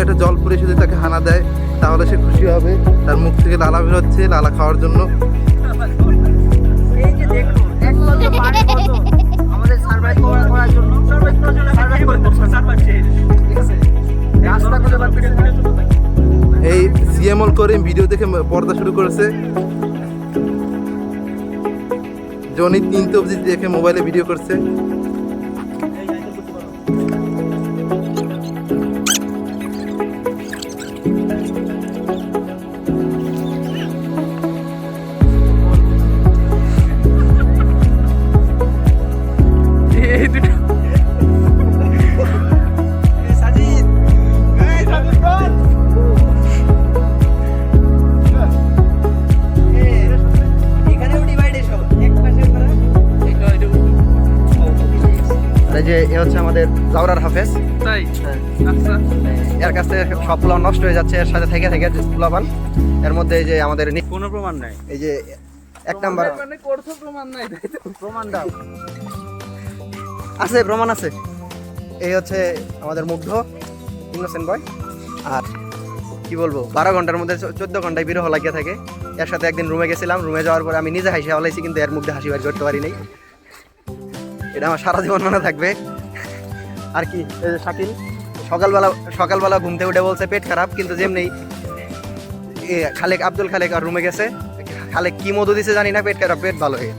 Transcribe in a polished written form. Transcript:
একটা জল পরে যদি তাকে হানা দেয় তাহলে সে খুশি হবে। তার মুখ থেকে লালা বেরোচ্ছে লালা খাওয়ার জন্য। এই যে দেখো একমাত্র পানি কত আমাদের সার্ভাইভ করার জন্য ঠিক আছে রাস্তা করে বার করে এই সিএমএল করে ভিডিও দেখে পর্দা শুরু করেছে। জনি 3 অবধি দেখে মোবাইলে ভিডিও করছে। যে এ হচ্ছে আমাদের জাউরার হাফেজ, তাই আচ্ছা এর কাছ থেকে সব প্লান নষ্ট হয়ে যাচ্ছে এর সাথে থেকে থেকে প্লাবান। এর মধ্যে এই যে আমাদের কোনো প্রমাণ নাই, এই যে 1 নাম্বার মানে করছো প্রমাণ নাই, প্রমাণ দাও। আছে, প্রমাণ আছে। এই হচ্ছে আমাদের মুগ্ধ ইনোসেন্ট বয়। আর কি বলবো, 12 ঘন্টার মধ্যে 14 ঘন্টায় বিরহ লাগিয়ে থাকে। এর সাথে একদিন রুমে গেছিলাম, রুমে যাওয়ার পরে আমি নিজে হাসি হলাইছি, কিন্তু এর মুখে হাসি বার করতে পারি নাই। এটা আমার সারা জীবন মনে থাকবে। আর কি, এই যে শাকিল সকালবেলা ঘুম থেকে উঠে বলছে পেট খারাপ, কিন্তু যেমনি খালেক আব্দুল খালেক আর রুমে গেছে, খালেক কি মধু দিছে জানি না, পেট খারাপ, পেট ভালো হয়ে